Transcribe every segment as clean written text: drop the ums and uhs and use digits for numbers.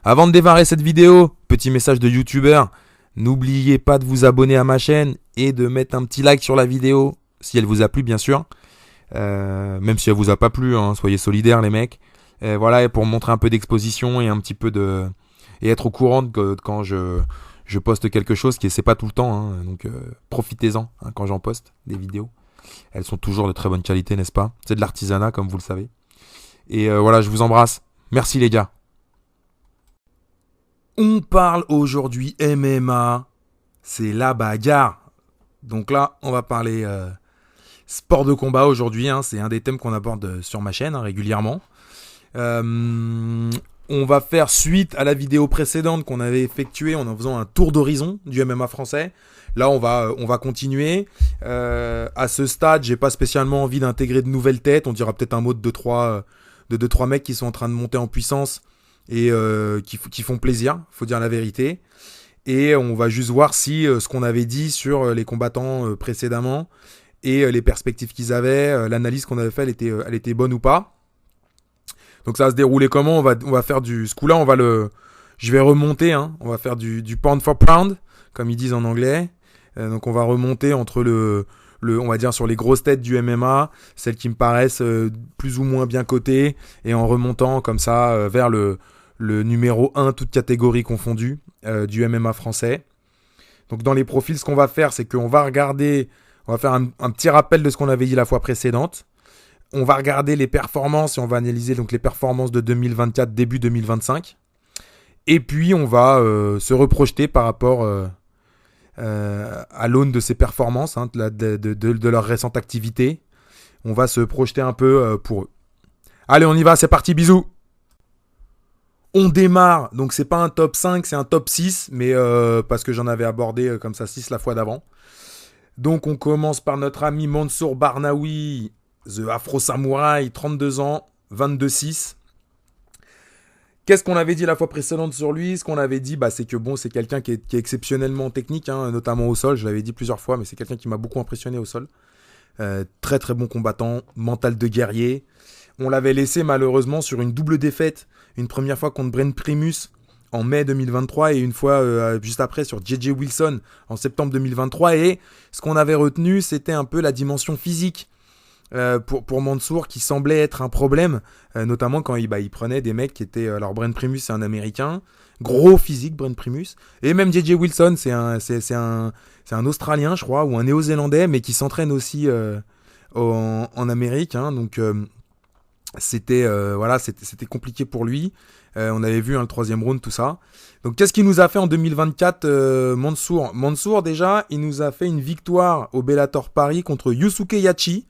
Avant de démarrer cette vidéo, petit message de youtubeur. N'oubliez pas de vous abonner à ma chaîne et de mettre un petit like sur la vidéo, si elle vous a plu bien sûr. Même si elle vous a pas plu, hein, soyez solidaires les mecs. Voilà, et pour montrer un peu d'exposition et un petit peu de... Et être au courant que quand je poste quelque chose, qui c'est pas tout le temps, hein, donc profitez-en hein, quand j'en poste des vidéos. Elles sont toujours de très bonne qualité, n'est-ce pas? C'est de l'artisanat comme vous le savez. Et voilà, je vous embrasse. Merci les gars. On parle aujourd'hui MMA, c'est la bagarre. Donc là, on va parler sport de combat aujourd'hui, hein, c'est un des thèmes qu'on aborde sur ma chaîne hein, régulièrement. On va faire suite à la vidéo précédente qu'on avait effectuée en faisant un tour d'horizon du MMA français. Là, on va continuer. À ce stade, j'ai pas spécialement envie d'intégrer de nouvelles têtes. On dira peut-être un mot de 2-3 mecs qui sont en train de monter en puissance et qui font plaisir, faut dire la vérité. Et on va juste voir si ce qu'on avait dit sur les combattants précédemment et les perspectives qu'ils avaient, l'analyse qu'on avait fait, elle était bonne ou pas. Donc ça va se dérouler comment? On va faire ce coup-là, je vais remonter, hein, on va faire du pound for pound, comme ils disent en anglais. Donc on va remonter entre on va dire sur les grosses têtes du MMA, celles qui me paraissent plus ou moins bien cotées, et en remontant comme ça vers le numéro 1, toute catégorie confondue, du MMA français. Donc dans les profils, ce qu'on va faire, c'est qu'on va faire un petit rappel de ce qu'on avait dit la fois précédente. On va regarder les performances et on va analyser donc les performances de 2024, début 2025. Et puis on va se reprojeter par rapport à l'aune de ces performances, hein, de leur récente activité. On va se projeter un peu pour eux. Allez, on y va, c'est parti, bisous. On démarre, donc c'est pas un top 5, c'est un top 6, mais parce que j'en avais abordé comme ça 6 la fois d'avant. Donc on commence par notre ami Mansour Barnaoui, The Afro Samurai, 32 ans, 22-6. Qu'est-ce qu'on avait dit la fois précédente sur lui? Ce qu'on avait dit, c'est que bon, c'est quelqu'un qui est exceptionnellement technique, hein, notamment au sol. Je l'avais dit plusieurs fois, mais c'est quelqu'un qui m'a beaucoup impressionné au sol. Très très bon combattant, mental de guerrier. On l'avait laissé malheureusement sur une double défaite. Une première fois contre Brent Primus en mai 2023 et une fois juste après sur J.J. Wilson en septembre 2023. Et ce qu'on avait retenu, c'était un peu la dimension physique. Pour Mansour qui semblait être un problème, notamment quand il prenait des mecs qui étaient... alors Brent Primus c'est un américain, gros physique Brent Primus, et même J.J. Wilson c'est un Australien je crois, ou un Néo-Zélandais, mais qui s'entraîne aussi en Amérique, hein, donc c'était compliqué pour lui. On avait vu le troisième round, tout ça. Donc qu'est-ce qu'il nous a fait en 2024 Mansour déjà, il nous a fait une victoire au Bellator Paris contre Yusuke Yachi,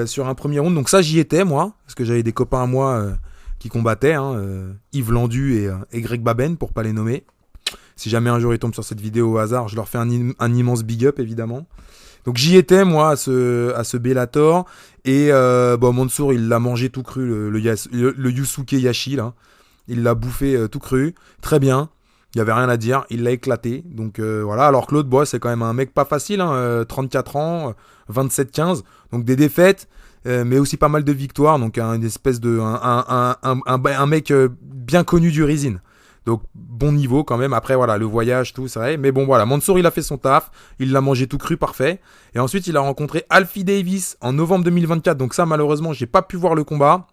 sur un premier round. Donc ça j'y étais moi, parce que j'avais des copains à moi qui combattaient, hein, Yves Landu et Greg Baben pour pas les nommer. Si jamais un jour ils tombent sur cette vidéo au hasard, je leur fais un immense big up évidemment. Donc j'y étais moi à ce Bellator, et Mansour il l'a mangé tout cru, le Yusuke Yachi là. Il l'a bouffé tout cru, très bien. Il n'y avait rien à dire, il l'a éclaté. Donc voilà, alors Claude Bois, c'est quand même un mec pas facile, hein, 34 ans, 27-15. Donc des défaites, mais aussi pas mal de victoires. Donc une espèce de un mec bien connu du Rizin. Donc bon niveau quand même. Après voilà, le voyage, tout, c'est vrai. Mais bon voilà, Mansour il a fait son taf, il l'a mangé tout cru, parfait. Et ensuite il a rencontré Alfie Davis en novembre 2024. Donc ça malheureusement, j'ai pas pu voir le combat.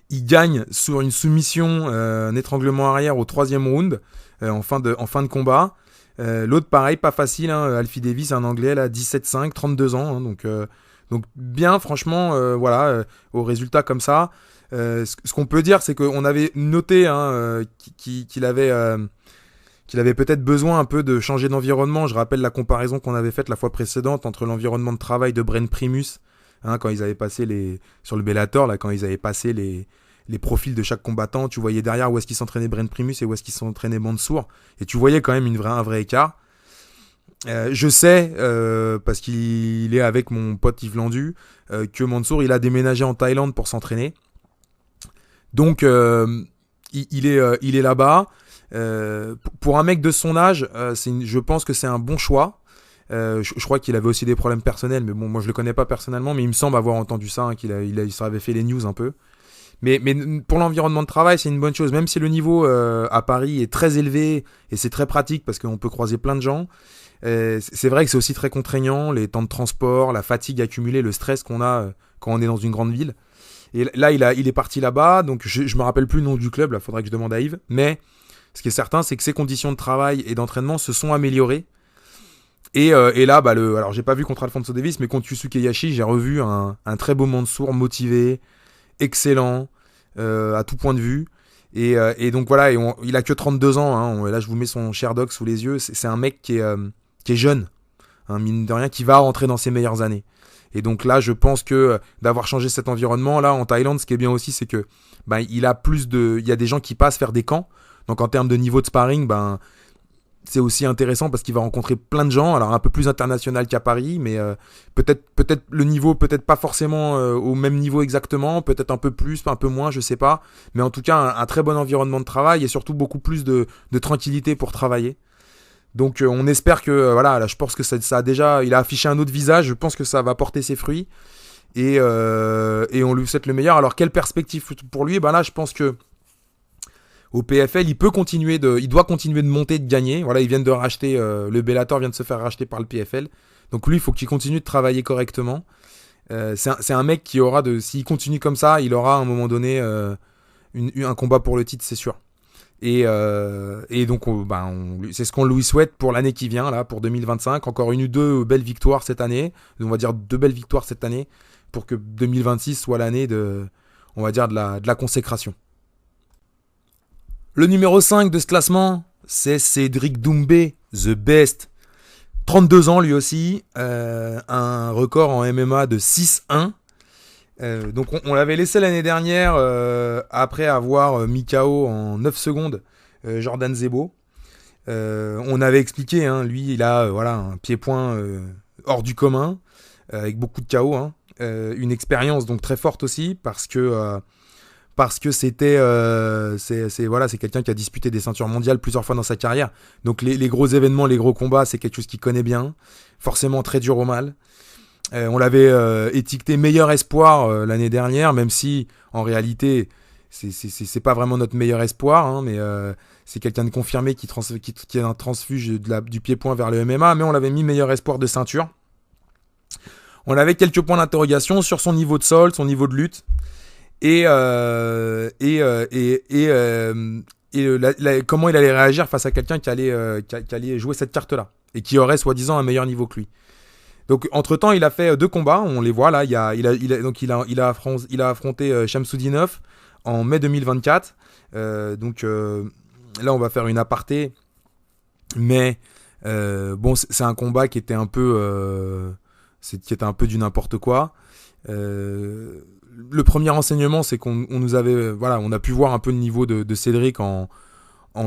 Il gagne sur une soumission, un étranglement arrière au troisième round, en fin de combat. L'autre pareil, pas facile, hein, Alfie Davis, un anglais là, 17-5, 32 ans, hein, donc bien franchement, au résultat comme ça. Ce qu'on peut dire, c'est qu'on avait noté hein, qu'il avait peut-être besoin un peu de changer d'environnement. Je rappelle la comparaison qu'on avait faite la fois précédente entre l'environnement de travail de Brent Primus, hein, quand ils avaient passé sur le Bellator, là, quand ils avaient passé les profils de chaque combattant, tu voyais derrière où est-ce qu'il s'entraînait Brent Primus et où est-ce qu'il s'entraînait Mansour, et tu voyais quand même un vrai écart. Je sais, parce qu'il est avec mon pote Yves Landu, que Mansour il a déménagé en Thaïlande pour s'entraîner. Donc il est là-bas. Pour un mec de son âge, je pense que c'est un bon choix. Je crois qu'il avait aussi des problèmes personnels, mais bon, moi je le connais pas personnellement, mais il me semble avoir entendu ça, hein, qu'il avait fait les news un peu. Mais pour l'environnement de travail, c'est une bonne chose. Même si le niveau à Paris est très élevé et c'est très pratique parce qu'on peut croiser plein de gens, c'est vrai que c'est aussi très contraignant, les temps de transport, la fatigue accumulée, le stress qu'on a quand on est dans une grande ville. Et là, il est parti là-bas, donc je me rappelle plus le nom du club, là, faudrait que je demande à Yves. Mais ce qui est certain, c'est que ses conditions de travail et d'entraînement se sont améliorées. Et là, alors j'ai pas vu contre Alphonso Davies, mais contre Yusuke Yashi, j'ai revu un très beau Mansour, motivé, excellent, à tout point de vue. Et donc voilà, il a que 32 ans, hein, là je vous mets son Sherdog sous les yeux, c'est un mec qui est jeune, hein, mine de rien, qui va rentrer dans ses meilleures années. Et donc là, je pense que d'avoir changé cet environnement, là, en Thaïlande, ce qui est bien aussi, c'est que il y a des gens qui passent faire des camps. Donc en termes de niveau de sparring, c'est aussi intéressant parce qu'il va rencontrer plein de gens, alors un peu plus international qu'à Paris, mais peut-être le niveau, peut-être pas forcément au même niveau exactement, peut-être un peu plus, un peu moins, je sais pas. Mais en tout cas, un très bon environnement de travail et surtout beaucoup plus de tranquillité pour travailler. Donc on espère que voilà, là je pense que ça a déjà, il a affiché un autre visage, je pense que ça va porter ses fruits et on lui souhaite le meilleur. Alors quelle perspective pour lui? Là je pense que au PFL il doit continuer de monter, de gagner. Voilà, ils viennent de racheter, le Bellator vient de se faire racheter par le PFL. Donc lui il faut qu'il continue de travailler correctement. C'est un mec qui aura s'il continue comme ça, il aura à un moment donné un combat pour le titre, c'est sûr. Et donc c'est ce qu'on lui souhaite pour l'année qui vient, là, pour 2025. Encore une ou deux belles victoires cette année. On va dire 2 belles victoires cette année pour que 2026 soit l'année on va dire de la consécration. Le numéro 5 de ce classement, c'est Cédric Doumbé, the best. 32 ans lui aussi, un record en MMA de 6-1. Donc on l'avait laissé l'année dernière après avoir mis KO en 9 secondes Jordan Zebo. On avait expliqué, hein, lui il a un pied-point hors du commun, avec beaucoup de KO, hein, une expérience donc très forte aussi parce que c'était c'est quelqu'un qui a disputé des ceintures mondiales plusieurs fois dans sa carrière. Donc les gros événements, les gros combats, c'est quelque chose qu'il connaît bien, forcément très dur au mal. On l'avait étiqueté meilleur espoir l'année dernière, même si en réalité c'est pas vraiment notre meilleur espoir, hein, mais c'est quelqu'un de confirmé qui est un transfuge du pied-point vers le MMA, mais on l'avait mis meilleur espoir de ceinture. On avait quelques points d'interrogation sur son niveau de sol, son niveau de lutte, et comment il allait réagir face à quelqu'un qui allait jouer cette carte-là et qui aurait soi-disant un meilleur niveau que lui. Donc entre-temps, il a fait 2 combats, on les voit là, il a affronté Shamsudinov en mai 2024. Là on va faire une aparté, mais c'est un combat qui était un peu du n'importe quoi. Le premier renseignement, c'est qu'on nous avait on a pu voir un peu le niveau de Cédric en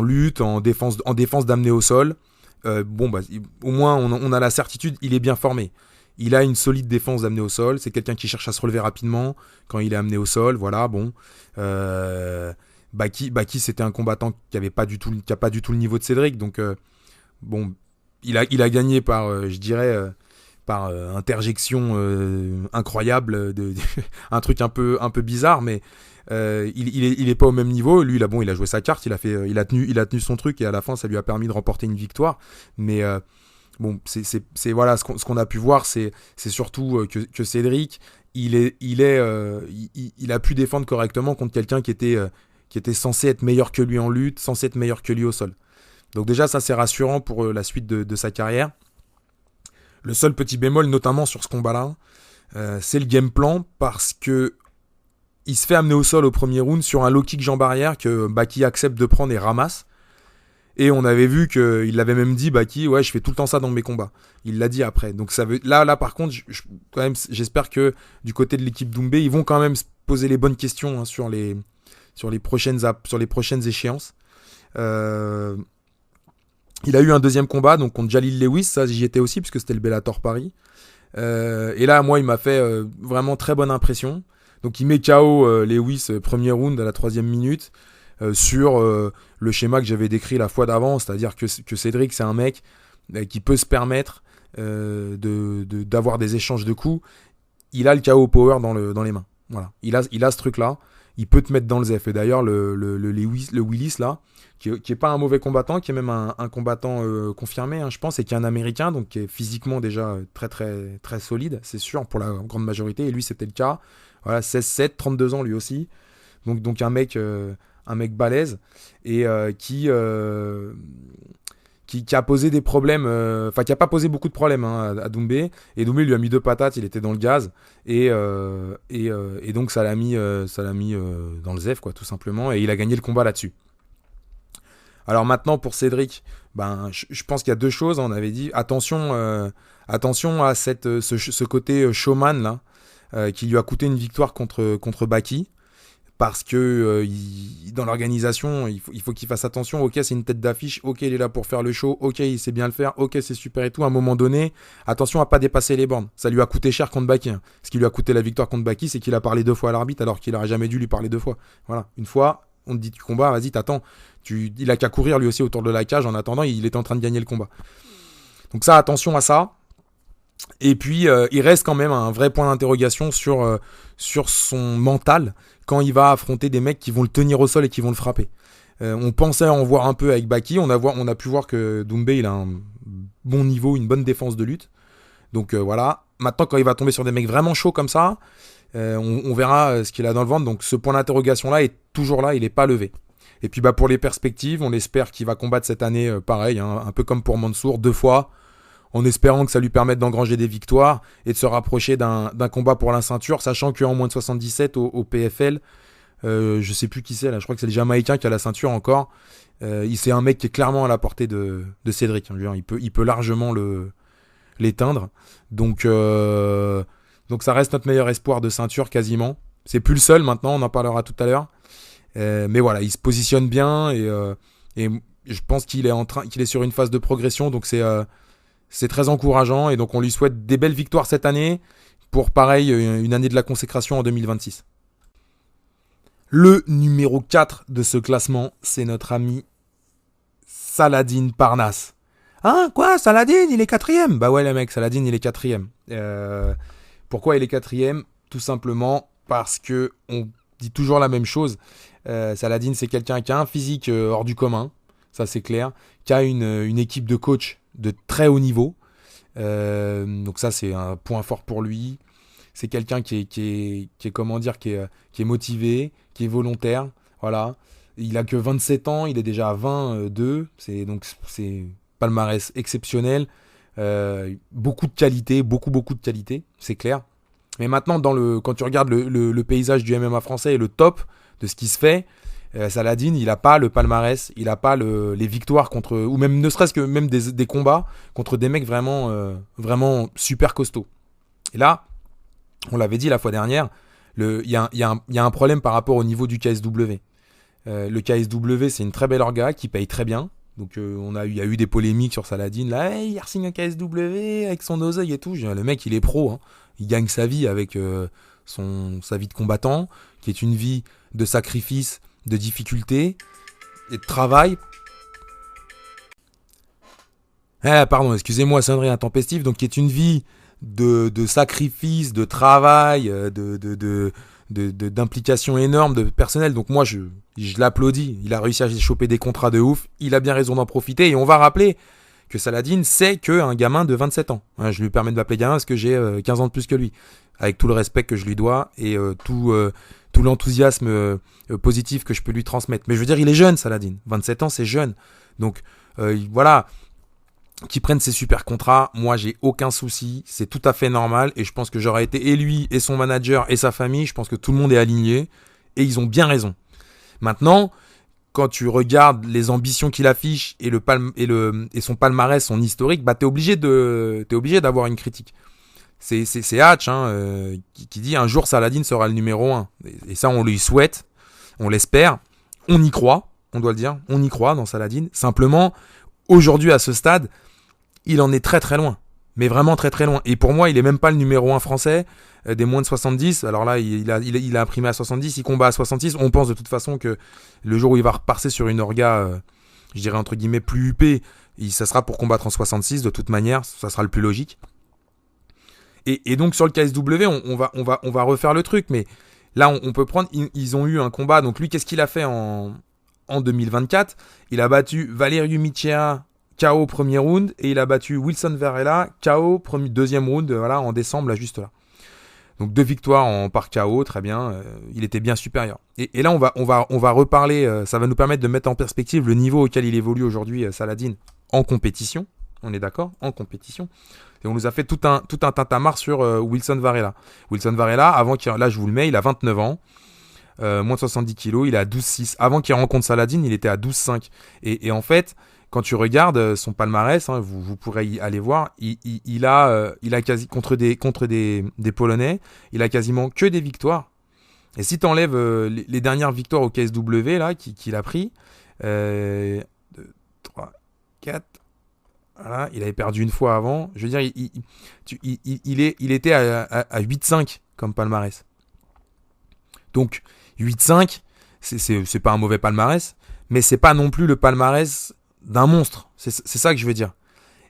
lutte, en défense d'amener au sol. Au moins on a la certitude, il est bien formé. Il a une solide défense d'amener au sol. C'est quelqu'un qui cherche à se relever rapidement quand il est amené au sol. Voilà, bon. Baki, c'était un combattant qui a pas du tout le niveau de Cédric. Donc il a gagné par, je dirais, par interjection incroyable, un truc un peu bizarre, mais il est pas au même niveau. Lui, il a joué sa carte, il a tenu son truc et à la fin, ça lui a permis de remporter une victoire. Mais c'est voilà ce qu'on a pu voir, c'est surtout que Cédric, il a pu défendre correctement contre quelqu'un qui était censé être meilleur que lui en lutte, censé être meilleur que lui au sol. Donc déjà, ça c'est rassurant pour la suite de sa carrière. Le seul petit bémol, notamment sur ce combat-là, c'est le game plan, parce que il se fait amener au sol au premier round sur un low kick jambe arrière que Baki accepte de prendre et ramasse. Et on avait vu qu'il l'avait même dit, Baki, ouais, je fais tout le temps ça dans mes combats. Il l'a dit après. Donc là par contre, quand même, j'espère que du côté de l'équipe Doumbé, ils vont quand même se poser les bonnes questions, hein, sur les prochaines échéances. Il a eu un deuxième combat donc contre Jalil Lewis, ça j'y étais aussi puisque c'était le Bellator Paris. Et là, moi, il m'a fait vraiment très bonne impression. Donc il met KO Lewis premier round à la 3e minute sur le schéma que j'avais décrit la fois d'avant, c'est-à-dire que Cédric, c'est un mec qui peut se permettre d'avoir des échanges de coups. Il a le KO power dans les mains. Voilà, il a ce truc-là. il peut te mettre dans le ZEF. Et d'ailleurs, le Willis, là, qui est pas un mauvais combattant, qui est même un combattant confirmé, hein, je pense, et qui est un Américain, donc qui est physiquement déjà très, très, très solide, c'est sûr, pour la grande majorité. Et lui, c'était le cas. Voilà, 16-7, 32 ans lui aussi. Donc un mec balèze, et qui a posé des problèmes, qui a pas posé beaucoup de problèmes, hein, à Doumbé. Et Doumbé lui a mis 2 patates, il était dans le gaz, et donc ça l'a mis dans le ZEF, quoi, tout simplement, et il a gagné le combat là-dessus. Alors maintenant pour Cédric, je pense qu'il y a 2 choses. On avait dit attention à ce côté showman là, qui lui a coûté une victoire contre Baki. Parce que dans l'organisation, il faut qu'il fasse attention. Ok, c'est une tête d'affiche. Ok, il est là pour faire le show. Ok, il sait bien le faire. Ok, c'est super et tout. À un moment donné, attention à pas dépasser les bornes. Ça lui a coûté cher contre Baki. Hein. Ce qui lui a coûté la victoire contre Baki, c'est qu'il a parlé 2 fois à l'arbitre alors qu'il n'aurait jamais dû lui parler 2 fois. Voilà, une fois, on te dit tu combats, vas-y, t'attends. Il a qu'à courir lui aussi autour de la cage. En attendant, il était en train de gagner le combat. Donc ça, attention à ça. Et puis, il reste quand même un vrai point d'interrogation sur son mental quand il va affronter des mecs qui vont le tenir au sol et qui vont le frapper. On pensait en voir un peu avec Baki. On a pu voir que Doumbé, il a un bon niveau, une bonne défense de lutte. Donc voilà. Maintenant, quand il va tomber sur des mecs vraiment chauds comme ça, on verra ce qu'il a dans le ventre. Donc ce point d'interrogation-là est toujours là, il n'est pas levé. Et puis pour les perspectives, on espère qu'il va combattre cette année pareil, hein, un peu comme pour Mansour, 2 fois, en espérant que ça lui permette d'engranger des victoires et de se rapprocher d'un combat pour la ceinture, sachant qu'en moins de 77 au PFL, je sais plus qui c'est là, je crois que c'est le Jamaïcain qui a la ceinture encore. C'est un mec qui est clairement à la portée de Cédric. Hein, il peut largement l'éteindre. Donc ça reste notre meilleur espoir de ceinture quasiment. C'est plus le seul maintenant, on en parlera tout à l'heure. Mais voilà, il se positionne bien et je pense qu'il est sur une phase de progression, donc c'est très encourageant, et donc on lui souhaite des belles victoires cette année pour pareil une année de la consécration en 2026. Le numéro 4 de ce classement, c'est notre ami Saladin Parnasse. Hein, quoi, Saladin, il est 4ème? Bah ouais les mecs, Saladin il est 4ème. Pourquoi il est 4ème? Tout simplement parce que on dit toujours la même chose. Saladin, c'est quelqu'un qui a un physique hors du commun, ça c'est clair, qui a une équipe de coach de très haut niveau. Donc ça c'est un point fort pour lui. C'est quelqu'un qui est motivé, qui est volontaire. Voilà. Il a que 27 ans, il est déjà à 22. C'est palmarès exceptionnel. Beaucoup de qualité, beaucoup de qualité, c'est clair. Mais maintenant, quand tu regardes le paysage du MMA français et le top de ce qui se fait, Saladin, il n'a pas le palmarès, il n'a pas les victoires contre, ou même ne serait-ce que même des combats contre des mecs vraiment super costauds. Et là, on l'avait dit la fois dernière, il y a un problème par rapport au niveau du KSW. Le KSW, c'est une très belle orga qui paye très bien. Donc il y a eu des polémiques sur Saladin. Là, hey, il re-signe un KSW avec son oseille et tout. Le mec, il est pro. Hein. Il gagne sa vie avec sa vie de combattant, qui est une vie de sacrifice, de difficulté et de travail. Pardon, excusez-moi, sonnerie intempestive. Donc, qui est une vie de sacrifice, de travail, d'implication énorme de personnel. Donc moi, je l'applaudis. Il a réussi à choper des contrats de ouf. Il a bien raison d'en profiter. Et on va rappeler que Saladin, c'est qu'un gamin de 27 ans. Je lui permets de m'appeler gamin parce que j'ai 15 ans de plus que lui. Avec tout le respect que je lui dois et tout l'enthousiasme positif que je peux lui transmettre. Mais je veux dire, il est jeune, Saladin. 27 ans, c'est jeune. Donc voilà, qu'il prenne ses super contrats, moi j'ai aucun souci, c'est tout à fait normal, et je pense que j'aurais été et lui et son manager et sa famille, je pense que tout le monde est aligné et ils ont bien raison. Maintenant, quand tu regardes les ambitions qu'il affiche et son palmarès, son historique, t'es obligé d'avoir une critique. C'est Hatch qui dit un jour Saladin sera le numéro 1, et ça on lui souhaite, on l'espère, on y croit, on doit le dire, on y croit dans Saladin. Simplement, aujourd'hui à ce stade, il en est très très loin, mais vraiment très très loin. Et pour moi, il est même pas le numéro 1 français des moins de 70. Alors là, il a imprimé à 70, il combat à 66. On pense de toute façon que le jour où il va repasser sur une orga, je dirais entre guillemets plus huppée, ça sera pour combattre en 66 de toute manière, ça sera le plus logique. Et donc sur le KSW, on va refaire le truc, mais Là, on peut prendre, ils ont eu un combat. Donc lui, qu'est-ce qu'il a fait en 2024? Il a battu Valerio Miccia KO premier round et il a battu Wilson Varela KO deuxième round, voilà, en décembre, là, juste là. Donc 2 victoires par KO, très bien. Il était bien supérieur. Et là, on va reparler. Ça va nous permettre de mettre en perspective le niveau auquel il évolue aujourd'hui, Saladin, en compétition. On est d'accord? En compétition. Et on nous a fait tout un tintamarre sur Wilson Varela. Wilson Varela, là je vous le mets, il a 29 ans. Moins de 70 kilos, il est à 12,6. Avant qu'il rencontre Saladin, il était à 12,5. Et en fait, quand tu regardes son palmarès, hein, vous pourrez y aller voir, il a quasi contre des Polonais, il a quasiment que des victoires. Et si tu enlèves les dernières victoires au KSW là qu'il a pris, 2, 3, 4, voilà, il avait perdu une fois avant. Je veux dire, il était à 8,5 comme palmarès. Donc 8,5, c'est pas un mauvais palmarès, mais c'est pas non plus le palmarès d'un monstre. C'est ça que je veux dire.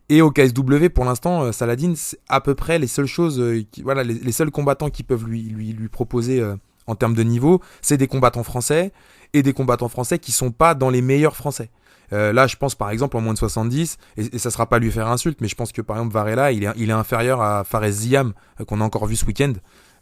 Et au KSW, pour l'instant, Saladin, c'est à peu près les seules choses, voilà, les seuls combattants qui peuvent lui proposer en termes de niveau, c'est des combattants français et des combattants français qui sont pas dans les meilleurs français. Là, je pense par exemple en moins de 70, et ça sera pas lui faire insulte, mais je pense que par exemple Varela, il est inférieur à Fares Ziam, qu'on a encore vu ce week-end,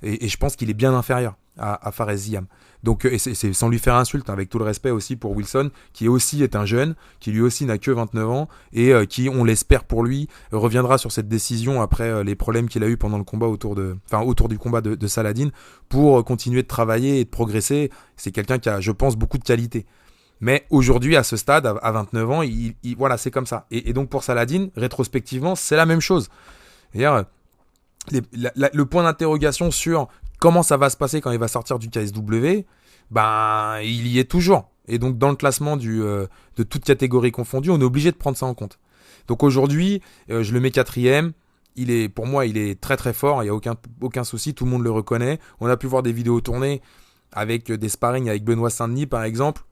et je pense qu'il est bien inférieur à Fares Ziam. Donc, et c'est sans lui faire insulte, hein, avec tout le respect aussi pour Wilson, qui aussi est un jeune, qui lui aussi n'a que 29 ans, et qui, on l'espère pour lui, reviendra sur cette décision après les problèmes qu'il a eu pendant le combat autour du combat de Saladin, pour continuer de travailler et de progresser. C'est quelqu'un qui a, je pense, beaucoup de qualité. Mais aujourd'hui, à ce stade, à 29 ans, voilà, c'est comme ça. Et donc pour Saladin, rétrospectivement, c'est la même chose. C'est-à-dire, le point d'interrogation sur comment ça va se passer quand il va sortir du KSW, ben, il y est toujours. Et donc dans le classement de toutes catégories confondues, on est obligé de prendre ça en compte. Donc aujourd'hui, je le mets 4e. Pour moi, il est très très fort. Il n'y a aucun souci, tout le monde le reconnaît. On a pu voir des vidéos tournées avec des sparring avec Benoît Saint-Denis, par exemple,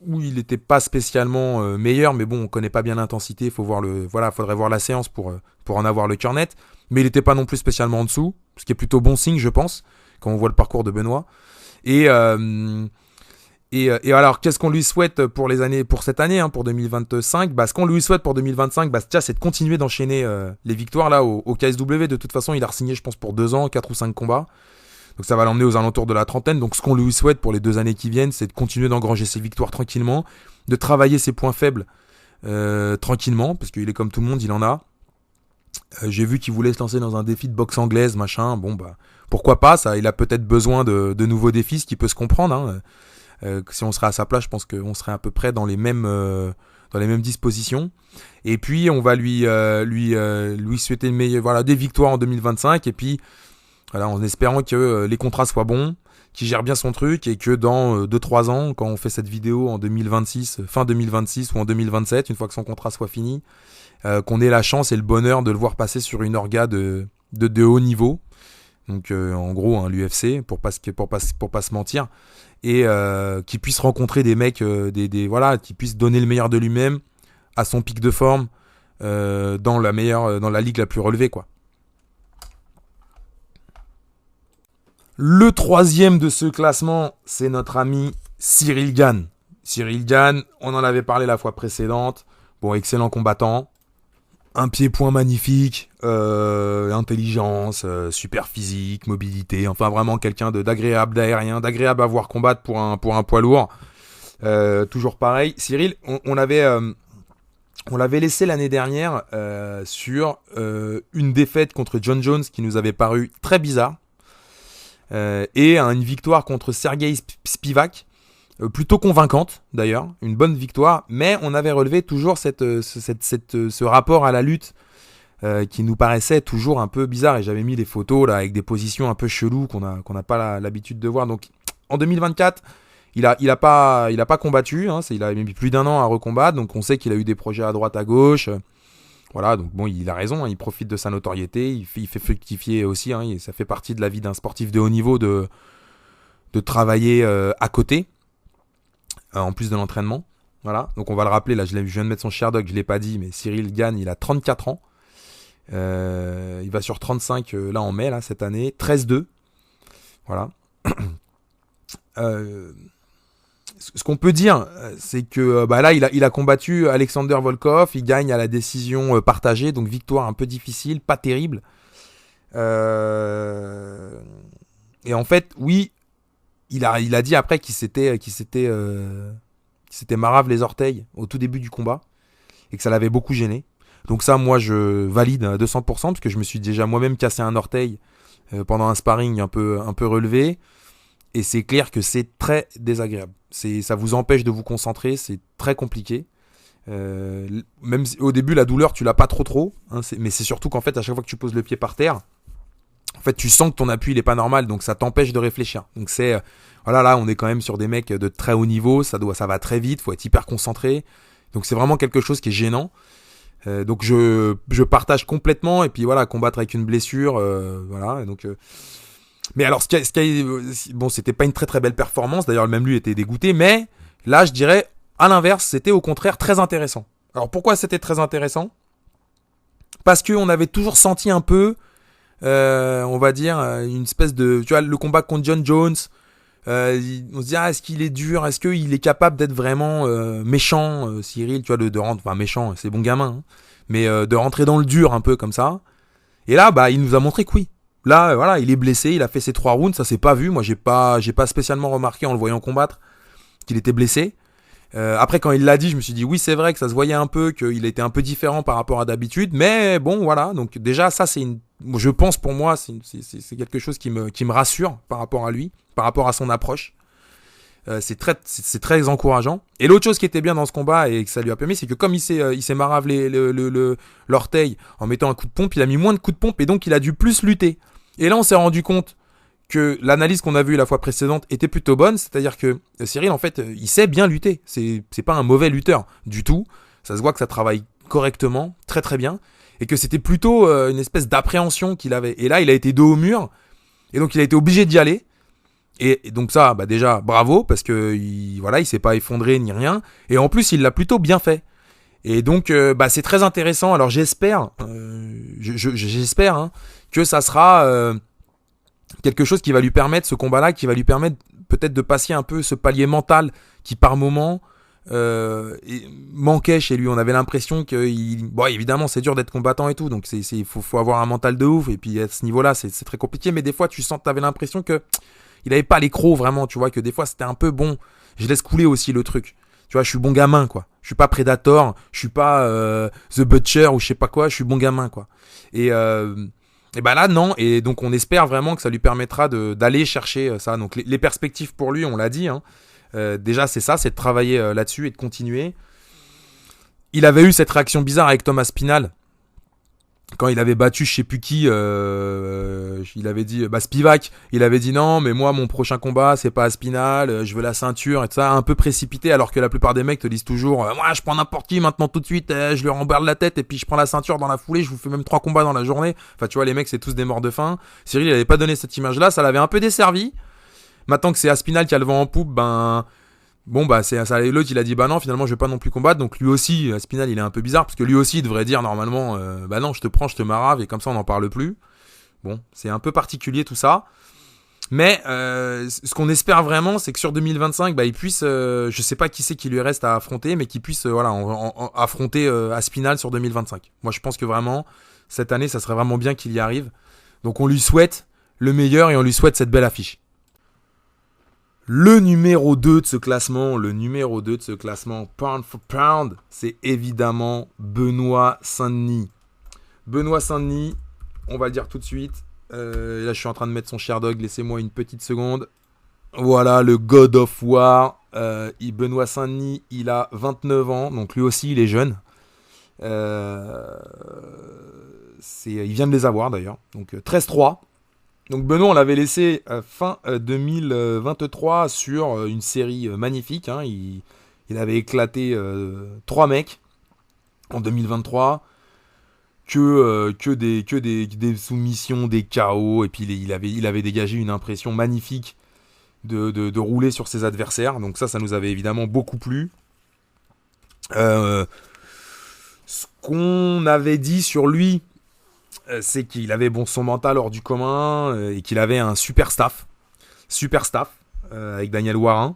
où il n'était pas spécialement meilleur, mais bon, on connaît pas bien l'intensité, faudrait voir la séance pour en avoir le cœur net, mais il n'était pas non plus spécialement en dessous, ce qui est plutôt bon signe, je pense, quand on voit le parcours de Benoît. Et alors, qu'est-ce qu'on lui souhaite pour cette année, hein, pour 2025? Ce qu'on lui souhaite pour 2025, c'est de continuer d'enchaîner les victoires là au KSW. De toute façon, il a re-signé, je pense, pour 2 ans, 4 ou 5 combats. Donc ça va l'emmener aux alentours de la trentaine. Donc ce qu'on lui souhaite pour les 2 années qui viennent, c'est de continuer d'engranger ses victoires tranquillement, de travailler ses points faibles tranquillement, parce qu'il est comme tout le monde, il en a. J'ai vu qu'il voulait se lancer dans un défi de boxe anglaise, machin. Bon, pourquoi pas, ça, il a peut-être besoin de nouveaux défis, ce qui peut se comprendre. Hein. Si on serait à sa place, je pense qu'on serait à peu près dans les mêmes dispositions. Et puis on va lui souhaiter des victoires en 2025, et puis voilà, en espérant que les contrats soient bons, qu'il gère bien son truc, et que dans 2-3 ans, quand on fait cette vidéo en 2026, fin 2026 ou en 2027, une fois que son contrat soit fini, qu'on ait la chance et le bonheur de le voir passer sur une orga de haut niveau. Donc en gros, hein, l'UFC, pour pas se mentir, et qu'il puisse rencontrer des mecs, qu'il puisse donner le meilleur de lui-même à son pic de forme dans la ligue la plus relevée, quoi. Le 3e de ce classement, c'est notre ami Cyril Gane. Cyril Gane, on en avait parlé la fois précédente. Bon, excellent combattant. Un pied-point magnifique, intelligence, super physique, mobilité. Enfin, vraiment quelqu'un d'agréable d'aérien, d'agréable à voir combattre pour un poids lourd. Toujours pareil. Cyril, on l'avait laissé l'année dernière sur une défaite contre John Jones qui nous avait paru très bizarre. Et une victoire contre Sergei Spivak, plutôt convaincante d'ailleurs, une bonne victoire, mais on avait relevé toujours ce rapport à la lutte qui nous paraissait toujours un peu bizarre, et j'avais mis des photos là avec des positions un peu cheloues qu'on n'a pas l'habitude de voir. Donc en 2024, il a pas combattu, hein, il a mis plus d'1 an à recombattre, donc on sait qu'il a eu des projets à droite à gauche. Voilà, donc bon, il a raison, hein, il profite de sa notoriété, il fait fructifier aussi, hein, ça fait partie de la vie d'un sportif de haut niveau de travailler à côté, en plus de l'entraînement. Voilà, donc on va le rappeler, là je viens de mettre son Sherdog, je ne l'ai pas dit, mais Cyril Gane, il a 34 ans, il va sur 35 là en mai, là, cette année, 13-2, voilà. ce qu'on peut dire, c'est que là, il a combattu Alexander Volkov, il gagne à la décision partagée, donc victoire un peu difficile, pas terrible. Et en fait, oui, il a dit après qu'il s'était marave les orteils au tout début du combat et que ça l'avait beaucoup gêné. Donc ça, moi, je valide à 200% parce que je me suis déjà moi-même cassé un orteil pendant un sparring un peu relevé. Et c'est clair que c'est très désagréable. Ça vous empêche de vous concentrer, c'est très compliqué. Même si, au début, la douleur, tu l'as pas trop. Hein, mais c'est surtout qu'en fait, à chaque fois que tu poses le pied par terre, en fait, tu sens que ton appui il est pas normal, donc ça t'empêche de réfléchir. Donc c'est voilà, là, on est quand même sur des mecs de très haut niveau, ça va très vite, faut être hyper concentré. Donc c'est vraiment quelque chose qui est gênant. Donc je partage complètement, et puis voilà, combattre avec une blessure, voilà. Donc mais alors bon, c'était pas une très très belle performance. D'ailleurs, même lui était dégoûté, mais là, je dirais à l'inverse, c'était au contraire très intéressant. Alors pourquoi c'était très intéressant ? Parce que on avait toujours senti un peu on va dire une espèce de, tu vois, le combat contre John Jones, on se dit est-ce qu'il est dur, est-ce qu'il est capable d'être vraiment méchant, Cyril, tu vois, de rentrer, enfin méchant, c'est bon gamin, hein, mais de rentrer dans le dur un peu comme ça. Et là, il nous a montré que oui. Là, voilà, il est blessé, il a fait ses 3 rounds, ça s'est pas vu. Moi, j'ai pas spécialement remarqué en le voyant combattre qu'il était blessé. Après, quand il l'a dit, je me suis dit oui, c'est vrai que ça se voyait un peu, qu'il était un peu différent par rapport à d'habitude, mais bon, voilà. Donc déjà, ça, je pense pour moi, c'est quelque chose qui me rassure par rapport à lui, par rapport à son approche. C'est très encourageant. Et l'autre chose qui était bien dans ce combat et que ça lui a permis, c'est que comme il s'est maravelé l'orteil en mettant un coup de pompe, il a mis moins de coups de pompe et donc il a dû plus lutter. Et là, on s'est rendu compte que l'analyse qu'on a vue la fois précédente était plutôt bonne, c'est-à-dire que Cyril, en fait, il sait bien lutter. C'est pas un mauvais lutteur du tout. Ça se voit que ça travaille correctement, très très bien, et que c'était plutôt une espèce d'appréhension qu'il avait. Et là, il a été dos au mur, et donc il a été obligé d'y aller. Et donc ça, déjà, bravo, parce que il s'est pas effondré ni rien. Et en plus, il l'a plutôt bien fait. Et donc, c'est très intéressant. Alors j'espère, j'espère que ça sera quelque chose qui va lui permettre, ce combat-là, qui va lui permettre peut-être de passer un peu ce palier mental qui par moment manquait chez lui. On avait l'impression que, évidemment, c'est dur d'être combattant et tout, donc faut avoir un mental de ouf. Et puis à ce niveau-là, c'est très compliqué. Mais des fois, t'avais l'impression que il avait pas les crocs vraiment, tu vois, que des fois c'était un peu bon. Je laisse couler aussi le truc. Tu vois, je suis bon gamin, quoi. Je suis pas Predator, je suis pas The Butcher ou je sais pas quoi, je suis bon gamin, quoi. Et là, non. Et donc, on espère vraiment que ça lui permettra d'aller chercher ça. Donc, les perspectives pour lui, on l'a dit, hein. Déjà, c'est ça, c'est de travailler là-dessus et de continuer. Il avait eu cette réaction bizarre avec Thomas Spinal. Quand il avait battu je sais plus qui, il avait dit Spivak, il avait dit non mais moi mon prochain combat c'est pas Aspinal, je veux la ceinture et tout ça, un peu précipité, alors que la plupart des mecs te disent toujours moi je prends n'importe qui maintenant tout de suite, je lui rembarre la tête et puis je prends la ceinture dans la foulée, je vous fais même 3 combats dans la journée. Enfin tu vois, les mecs c'est tous des morts de faim. Cyril il avait pas donné cette image là, ça l'avait un peu desservi. Maintenant que c'est Aspinal qui a le vent en poupe, c'est ça. L'autre il a dit non, finalement je vais pas non plus combattre. Donc lui aussi, Spinal il est un peu bizarre parce que lui aussi il devrait dire normalement non, je te prends, je te marave et comme ça on n'en parle plus. Bon, c'est un peu particulier tout ça. Mais ce qu'on espère vraiment, c'est que sur 2025, il puisse, je sais pas qui c'est qui lui reste à affronter, mais qu'il puisse affronter Aspinal sur 2025. Moi je pense que vraiment cette année ça serait vraiment bien qu'il y arrive. Donc on lui souhaite le meilleur et on lui souhaite cette belle affiche. Le numéro 2 de ce classement, pound for pound, c'est évidemment Benoît Saint-Denis. Benoît Saint-Denis, on va le dire tout de suite. Là, je suis en train de mettre son Sherdog, laissez-moi une petite seconde. Voilà, le God of War. Benoît Saint-Denis, il a 29 ans, donc lui aussi, il est jeune. Il vient de les avoir d'ailleurs, donc 13-3. Donc Benoît, on l'avait laissé fin 2023 sur une série magnifique. Hein. Il avait éclaté 3 mecs en 2023. Que des soumissions, des KO. Et puis il avait dégagé une impression magnifique de rouler sur ses adversaires. Donc ça nous avait évidemment beaucoup plu. Ce qu'on avait dit sur lui, c'est qu'il avait son mental hors du commun et qu'il avait un super staff. avec Daniel Warin.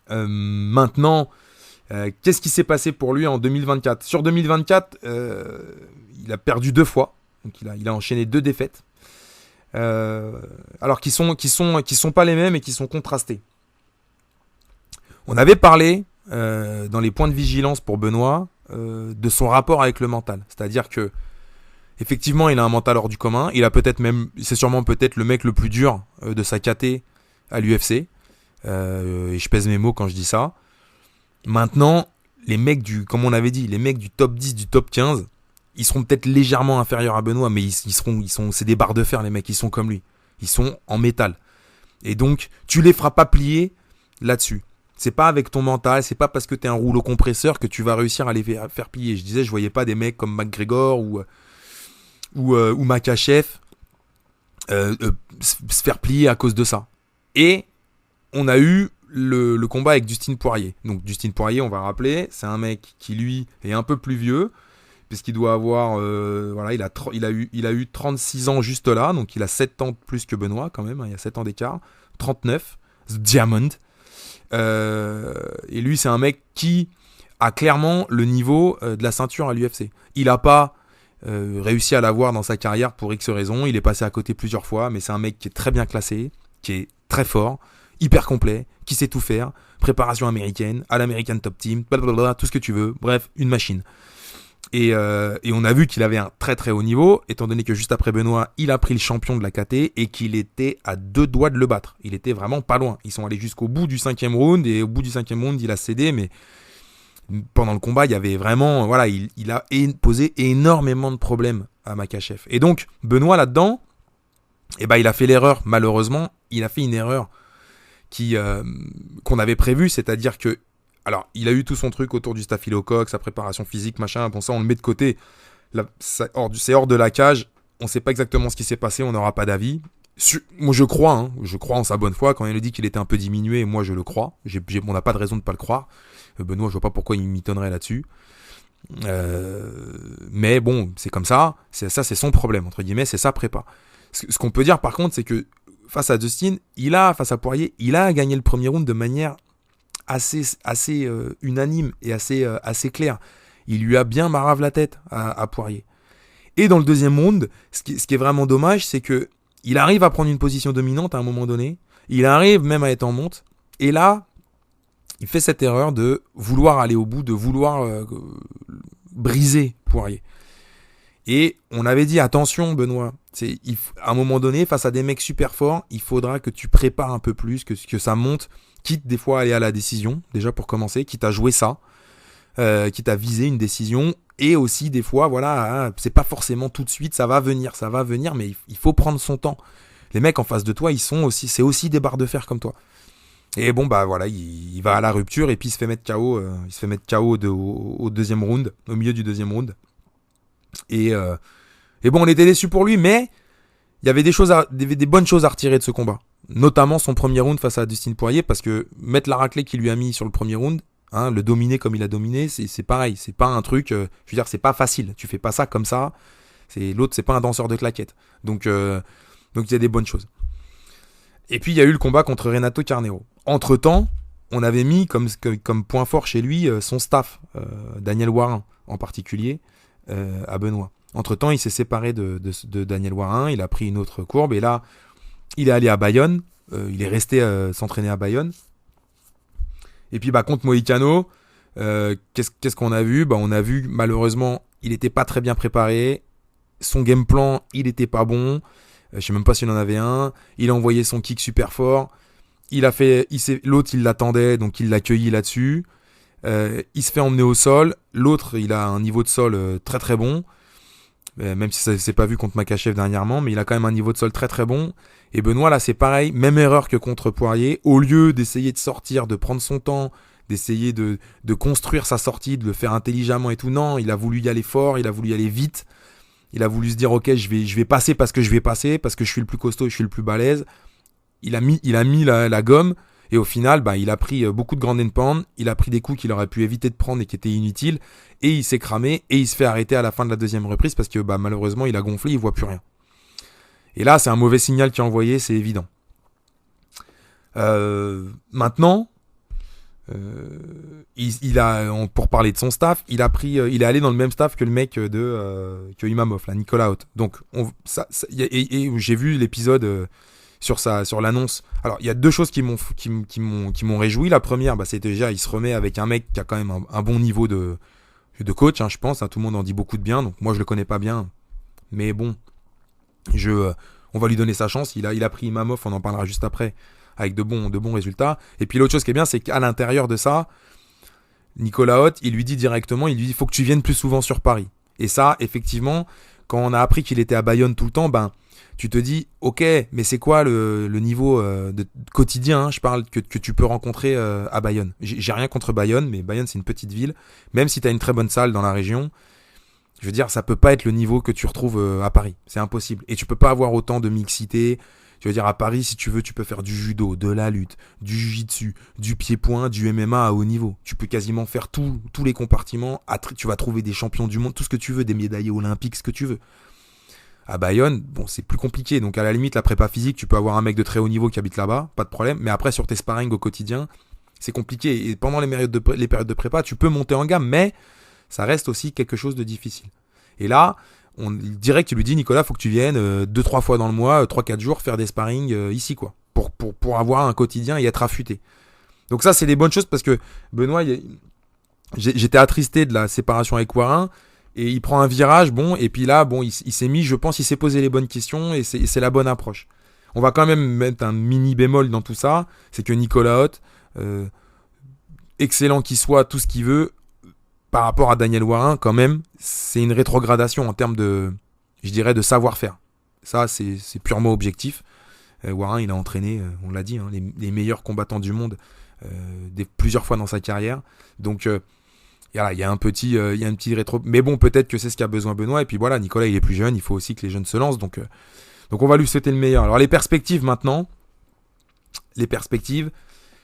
Maintenant, qu'est-ce qui s'est passé pour lui en 2024 ? Sur 2024, il a perdu 2 fois. Donc il a enchaîné 2 défaites. Alors qui sont pas les mêmes et qui sont contrastés. On avait parlé dans les points de vigilance pour Benoît de son rapport avec le mental. C'est-à-dire que effectivement, il a un mental hors du commun. Il a c'est sûrement peut-être le mec le plus dur de sa KT à l'UFC. Et je pèse mes mots quand je dis ça. Maintenant, les mecs comme on avait dit, les mecs du top 10, du top 15, ils seront peut-être légèrement inférieurs à Benoît, mais c'est des barres de fer, les mecs, ils sont comme lui. Ils sont en métal. Et donc, tu les feras pas plier là-dessus. C'est pas avec ton mental, c'est pas parce que t'es un rouleau compresseur que tu vas réussir à les faire plier. Je disais, je voyais pas des mecs comme McGregor ou Makhachev se faire plier à cause de ça. Et on a eu le combat avec Dustin Poirier. Donc Dustin Poirier, on va rappeler, c'est un mec qui lui est un peu plus vieux, puisqu'il doit avoir, il a eu 36 ans juste là, donc il a 7 ans de plus que Benoît quand même, il y a 7 ans d'écart, 39, The Diamond. Et lui, c'est un mec qui a clairement le niveau de la ceinture à l'UFC. Il n'a pas réussi à l'avoir dans sa carrière pour X raisons, il est passé à côté plusieurs fois, mais c'est un mec qui est très bien classé, qui est très fort, hyper complet, qui sait tout faire, préparation américaine, à l'American Top Team, blablabla, tout ce que tu veux, bref, une machine. Et on a vu qu'il avait un très très haut niveau, étant donné que juste après Benoît, il a pris le champion de la KT et qu'il était à 2 doigts de le battre. Il était vraiment pas loin. Ils sont allés jusqu'au bout du 5e round et au bout du 5e round, il a cédé, mais pendant le combat, il y avait vraiment, voilà, il a posé énormément de problèmes à Makhachev. Et donc, Benoît là-dedans, il a fait l'erreur, malheureusement, il a fait une erreur qu'on avait prévue, c'est-à-dire que alors, il a eu tout son truc autour du staphylocoque, sa préparation physique, machin. Bon, ça, on le met de côté. C'est hors de la cage. On ne sait pas exactement ce qui s'est passé. On n'aura pas d'avis. Moi, je crois en sa bonne foi. Quand il a dit qu'il était un peu diminué, moi, je le crois. On n'a pas de raison de ne pas le croire. Benoît, je vois pas pourquoi il m'étonnerait là-dessus. Mais bon, c'est comme ça. C'est son problème, entre guillemets. C'est sa prépa. Ce qu'on peut dire, par contre, c'est que face à Dustin, face à Poirier, il a gagné le premier round de manière assez unanime et assez clair. Il lui a bien marave la tête à Poirier. Et dans le deuxième round, ce qui est vraiment dommage, c'est que il arrive à prendre une position dominante à un moment donné. Il arrive même à être en monte. Et là, il fait cette erreur de vouloir aller au bout, de vouloir briser Poirier. Et on avait dit, attention Benoît, à un moment donné, face à des mecs super forts, il faudra que tu prépares un peu plus, que ça monte, quitte des fois à aller à la décision, déjà pour commencer, quitte à jouer ça, quitte à viser une décision, et aussi des fois, voilà, c'est pas forcément tout de suite, ça va venir, mais il faut prendre son temps. Les mecs en face de toi, c'est aussi des barres de fer comme toi. Et bon, voilà, il va à la rupture, et puis il se fait mettre KO, au deuxième round, au milieu du deuxième round. Et bon, on était déçus pour lui, mais il y avait des bonnes choses à retirer de ce combat. Notamment son premier round face à Dustin Poirier, parce que mettre la raclée qu'il lui a mis sur le premier round, le dominer comme il a dominé, c'est pareil. C'est pas un truc, je veux dire, c'est pas facile. Tu fais pas ça comme ça. L'autre, c'est pas un danseur de claquettes. Donc il y a des bonnes choses. Et puis il y a eu le combat contre Renato Carneiro. Entre-temps, on avait mis comme point fort chez lui son staff, Daniel Warin en particulier, à Benoît. Entre-temps, il s'est séparé de Daniel Warin, il a pris une autre courbe, et là, il est allé à Bayonne, il est resté s'entraîner à Bayonne. Et puis contre Moïcano, qu'est-ce qu'on a vu ? On a vu, malheureusement, il n'était pas très bien préparé, son game plan, il n'était pas bon, je sais même pas s'il en avait un, il a envoyé son kick super fort, l'autre il l'attendait, donc il l'a accueilli là-dessus, il se fait emmener au sol, l'autre il a un niveau de sol très très bon, même si ça s'est pas vu contre Makhachev dernièrement, mais il a quand même un niveau de sol très très bon. Et Benoît là c'est pareil, même erreur que contre Poirier, au lieu d'essayer de sortir, de prendre son temps, d'essayer de construire sa sortie, de le faire intelligemment et tout, non, il a voulu y aller fort, il a voulu y aller vite, il a voulu se dire ok, je vais passer parce que je suis le plus costaud et je suis le plus balèze. Il a mis la gomme. Et au final, il a pris beaucoup de ground and pound, il a pris des coups qu'il aurait pu éviter de prendre et qui étaient inutiles, et il s'est cramé, et il se fait arrêter à la fin de la deuxième reprise parce que malheureusement il a gonflé, il voit plus rien. Et là, c'est un mauvais signal qui est envoyé, c'est évident. Maintenant, pour parler de son staff, il est allé dans le même staff que le mec que Imamov, là, Nicolas Haute. Donc, et j'ai vu l'épisode sur l'annonce. Alors, il y a deux choses qui m'ont réjoui. La première, c'est déjà, il se remet avec un mec qui a quand même un bon niveau de coach, hein, je pense. Hein, tout le monde en dit beaucoup de bien. Donc, moi, je le connais pas bien. Mais bon, on va lui donner sa chance. Il a pris Imamov, on en parlera juste après, avec de bons résultats. Et puis l'autre chose qui est bien, c'est qu'à l'intérieur de ça, Nicolas Haute, il lui dit directement, il lui dit, faut que tu viennes plus souvent sur Paris. Et ça, effectivement, quand on a appris qu'il était à Bayonne tout le temps, tu te dis, ok, mais c'est quoi le niveau de quotidien, hein, je parle que tu peux rencontrer à Bayonne. J'ai rien contre Bayonne, mais Bayonne, c'est une petite ville. Même si tu as une très bonne salle dans la région, je veux dire, ça peut pas être le niveau que tu retrouves à Paris. C'est impossible. Et tu peux pas avoir autant de mixité. Tu veux dire, à Paris, si tu veux, tu peux faire du judo, de la lutte, du jiu-jitsu, du pied-point, du MMA à haut niveau. Tu peux quasiment faire tous les compartiments. Tu vas trouver des champions du monde, tout ce que tu veux, des médaillés olympiques, ce que tu veux. À Bayonne, c'est plus compliqué. Donc, à la limite, la prépa physique, tu peux avoir un mec de très haut niveau qui habite là-bas, pas de problème. Mais après, sur tes sparring au quotidien, c'est compliqué. Et pendant les périodes de prépa, tu peux monter en gamme, mais ça reste aussi quelque chose de difficile. Et là, direct, tu lui dis, Nicolas, faut que tu viennes 2-3 fois dans le mois, 3-4 jours, faire des sparring ici, quoi. Pour avoir un quotidien et être affûté. Donc ça, c'est des bonnes choses parce que Benoît, j'étais attristé de la séparation avec Warin, et il prend un virage, et puis là, il s'est mis, je pense, il s'est posé les bonnes questions, et c'est la bonne approche. On va quand même mettre un mini bémol dans tout ça, c'est que Nicolas Haute, excellent qu'il soit, tout ce qu'il veut, par rapport à Daniel Warin, quand même, c'est une rétrogradation en termes de savoir-faire. Ça, c'est purement objectif. Warin, il a entraîné, on l'a dit, hein, les meilleurs combattants du monde plusieurs fois dans sa carrière. Donc, il y a un petit rétro. Mais bon, peut-être que c'est ce qu'a besoin Benoît. Et puis voilà, Nicolas, il est plus jeune, il faut aussi que les jeunes se lancent. Donc on va lui souhaiter le meilleur. Alors, les perspectives maintenant. Les perspectives,